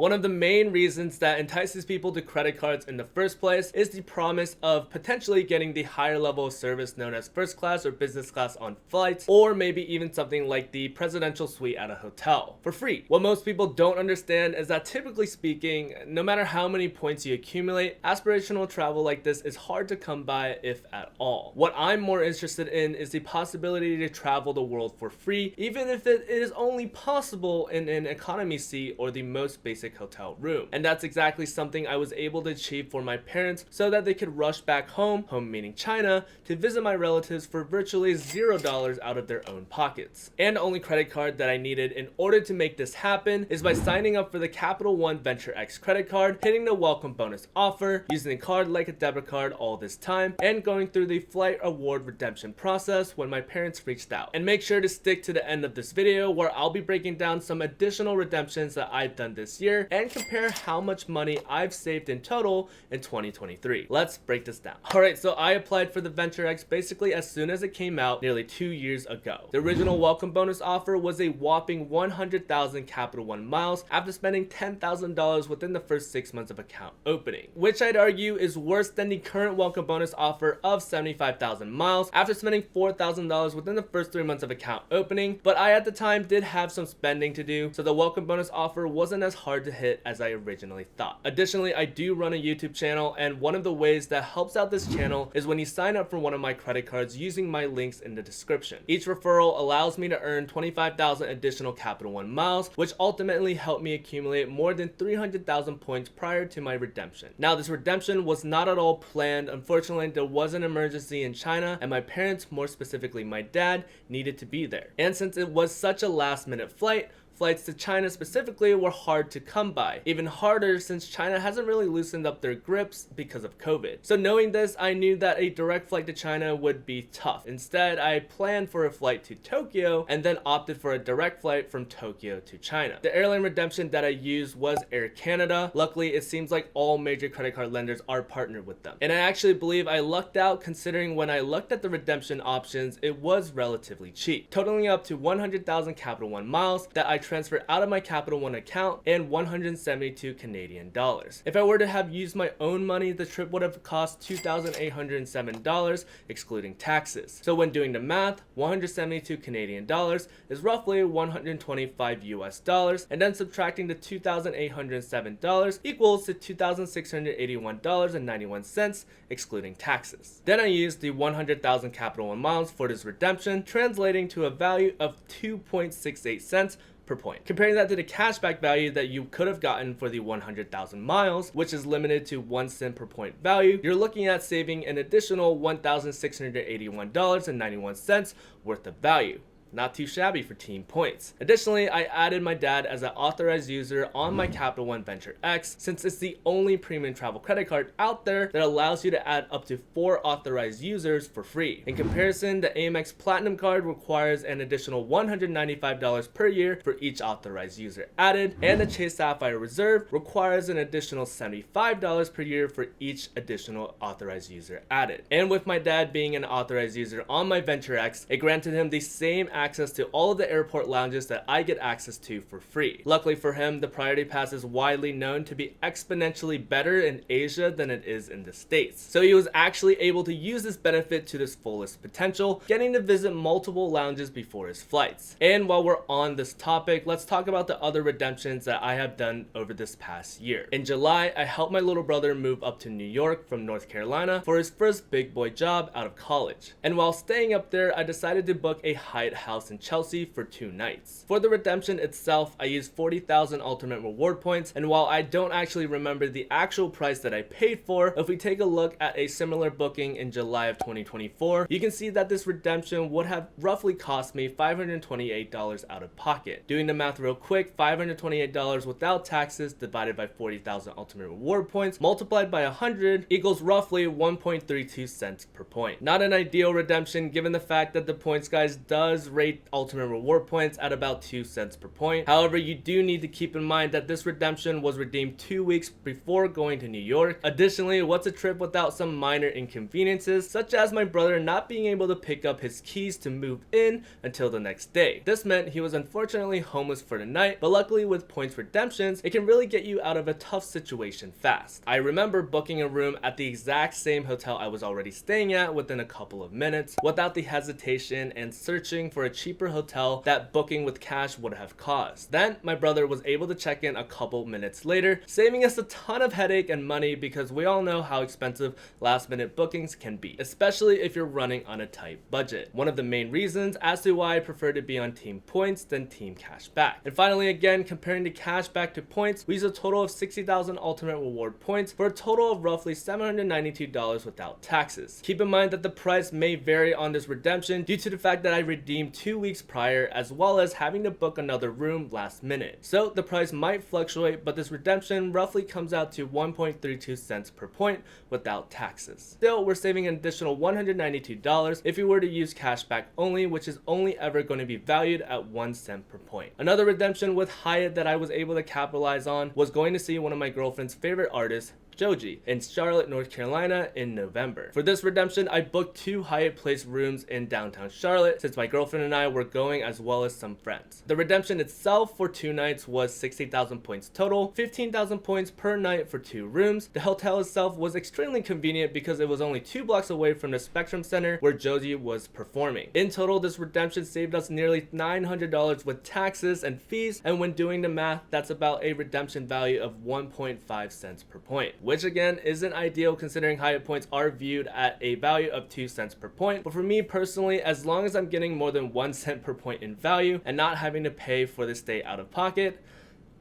One of the main reasons that entices people to credit cards in the first place is the promise of potentially getting the higher level of service known as first class or business class on flights, or maybe even something like the presidential suite at a hotel for free. What most people don't understand is that typically speaking, no matter how many points you accumulate, aspirational travel like this is hard to come by, if at all. What I'm more interested in is the possibility to travel the world for free, even if it is only possible in an economy seat or the most basic hotel room. And that's exactly something I was able to achieve for my parents so that they could rush back home meaning China, to visit my relatives for virtually $0 out of their own pockets. And the only credit card that I needed in order to make this happen is by signing up for the Capital One Venture X credit card, hitting the welcome bonus offer, using the card like a debit card all this time, and going through the flight award redemption process when my parents reached out. And make sure to stick to the end of this video where I'll be breaking down some additional redemptions that I've done this year and compare how much money I've saved in total in 2023. Let's break this down. Alright, so I applied for the Venture X basically as soon as it came out nearly 2 years ago. The original welcome bonus offer was a whopping 100,000 Capital One miles after spending $10,000 within the first 6 months of account opening, which I'd argue is worse than the current welcome bonus offer of 75,000 miles after spending $4,000 within the first 3 months of account opening. But I at the time did have some spending to do, so the welcome bonus offer wasn't as hard to hit as I originally thought. Additionally, I do run a YouTube channel, and one of the ways that helps out this channel is when you sign up for one of my credit cards using my links in the description. Each referral allows me to earn 25,000 additional Capital One miles, which ultimately helped me accumulate more than 300,000 points prior to my redemption. Now, this redemption was not at all planned. Unfortunately, there was an emergency in China, and my parents, more specifically my dad, needed to be there. And since it was such a last-minute flight, flights to China specifically were hard to come by. Even harder since China hasn't really loosened up their grips because of COVID. So knowing this, I knew that a direct flight to China would be tough. Instead, I planned for a flight to Tokyo and then opted for a direct flight from Tokyo to China. The airline redemption that I used was Air Canada. Luckily, it seems like all major credit card lenders are partnered with them. And I actually believe I lucked out, considering when I looked at the redemption options, it was relatively cheap, totaling up to 100,000 Capital One miles that I transferred out of my Capital One account and 172 Canadian dollars. If I were to have used my own money, the trip would have cost $2,807 excluding taxes. So when doing the math, 172 Canadian dollars is roughly 125 US dollars, and then subtracting the $2,807 equals to $2,681.91 excluding taxes. Then I used the 100,000 Capital One miles for this redemption, translating to a value of 2.68 cents per point. Comparing that to the cashback value that you could have gotten for the 100,000 miles, which is limited to 1 cent per point value, you're looking at saving an additional $1,681.91 worth of value. Not too shabby for team points. Additionally, I added my dad as an authorized user on my Capital One Venture X, since it's the only premium travel credit card out there that allows you to add up to 4 authorized users for free. In comparison, the Amex Platinum card requires an additional $195 per year for each authorized user added, and the Chase Sapphire Reserve requires an additional $75 per year for each additional authorized user added. And with my dad being an authorized user on my Venture X, it granted him the same access to all of the airport lounges that I get access to for free. Luckily for him, the Priority Pass is widely known to be exponentially better in Asia than it is in the States. So he was actually able to use this benefit to its fullest potential, getting to visit multiple lounges before his flights. And while we're on this topic, let's talk about the other redemptions that I have done over this past year. In July, I helped my little brother move up to New York from North Carolina for his first big boy job out of college. And while staying up there, I decided to book a Hyatt house in Chelsea for 2 nights. For the redemption itself, I used 40,000 ultimate reward points, and while I don't actually remember the actual price that I paid for, if we take a look at a similar booking in July of 2024, you can see that this redemption would have roughly cost me $528 out of pocket. Doing the math real quick, $528 without taxes divided by 40,000 ultimate reward points multiplied by 100 equals roughly 1.32 cents per point. Not an ideal redemption given the fact that the points guys does range rate ultimate reward points at about 2 cents per point. However, you do need to keep in mind that this redemption was redeemed 2 weeks before going to New York. Additionally, what's a trip without some minor inconveniences, such as my brother not being able to pick up his keys to move in until the next day. This meant he was unfortunately homeless for the night, but luckily with points redemptions, it can really get you out of a tough situation fast. I remember booking a room at the exact same hotel I was already staying at within a couple of minutes, without the hesitation and searching for a cheaper hotel that booking with cash would have caused. Then my brother was able to check in a couple minutes later, saving us a ton of headache and money because we all know how expensive last minute bookings can be, especially if you're running on a tight budget. One of the main reasons as to why I prefer to be on team points than team cashback. And finally, again, comparing the cashback to points, we use a total of 60,000 ultimate reward points for a total of roughly $792 without taxes. Keep in mind that the price may vary on this redemption due to the fact that I redeemed 2 weeks prior, as well as having to book another room last minute. So the price might fluctuate, but this redemption roughly comes out to 1.32 cents per point without taxes. Still, we're saving an additional $192 if you were to use cashback only, which is only ever going to be valued at 1 cent per point. Another redemption with Hyatt that I was able to capitalize on was going to see one of my girlfriend's favorite artists, Joji, in Charlotte, North Carolina in November. For this redemption, I booked 2 Hyatt Place rooms in downtown Charlotte since my girlfriend and I were going, as well as some friends. The redemption itself for 2 nights was 60,000 points total, 15,000 points per night for 2 rooms. The hotel itself was extremely convenient because it was only 2 blocks away from the Spectrum Center where Joji was performing. In total, this redemption saved us nearly $900 with taxes and fees, and when doing the math, that's about a redemption value of 1.5 cents per point, which again isn't ideal considering Hyatt points are viewed at a value of 2 cents per point. But for me personally, as long as I'm getting more than 1 cent per point in value and not having to pay for the stay out of pocket,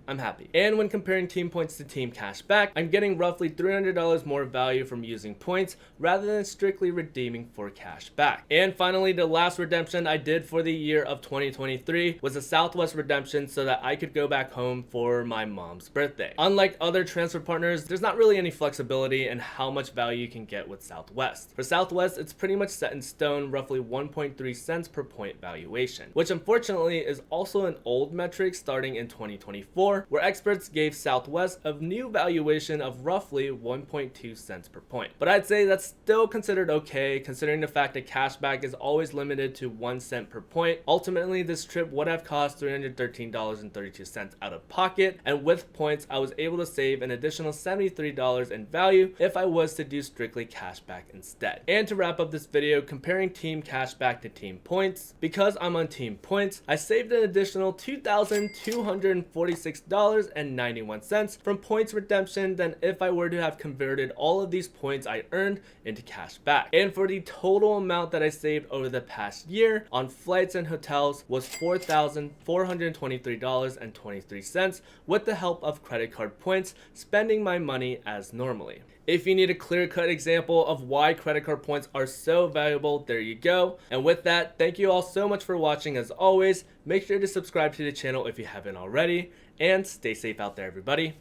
I'm happy. And when comparing team points to team cashback, I'm getting roughly $300 more value from using points rather than strictly redeeming for cashback. And finally, the last redemption I did for the year of 2023 was a Southwest redemption so that I could go back home for my mom's birthday. Unlike other transfer partners, there's not really any flexibility in how much value you can get with Southwest. For Southwest, it's pretty much set in stone, roughly 1.3 cents per point valuation, which unfortunately is also an old metric starting in 2024, where experts gave Southwest a new valuation of roughly 1.2 cents per point. But I'd say that's still considered okay, considering the fact that cashback is always limited to 1 cent per point. Ultimately, this trip would have cost $313.32 out of pocket, and with points, I was able to save an additional $73 in value if I was to do strictly cashback instead. And to wrap up this video, comparing team cashback to team points, because I'm on team points, I saved an additional $2,246.91 from points redemption than if I were to have converted all of these points I earned into cash back. And for the total amount that I saved over the past year on flights and hotels was $4,423.23 with the help of credit card points, spending my money as normally. If you need a clear-cut example of why credit card points are so valuable, there you go. And with that, thank you all so much for watching as always. Make sure to subscribe to the channel if you haven't already, and stay safe out there, everybody.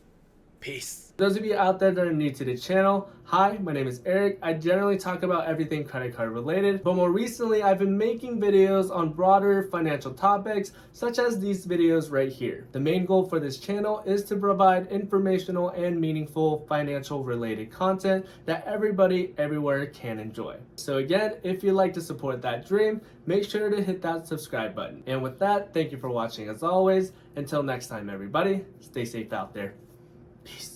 Peace. Those of you out there that are new to the channel, hi, my name is Eric. I generally talk about everything credit card related, but more recently I've been making videos on broader financial topics such as these videos right here. The main goal for this channel is to provide informational and meaningful financial related content that everybody everywhere can enjoy. So again, if you'd like to support that dream, make sure to hit that subscribe button. And with that, thank you for watching as always. Until next time, everybody, stay safe out there. Peace.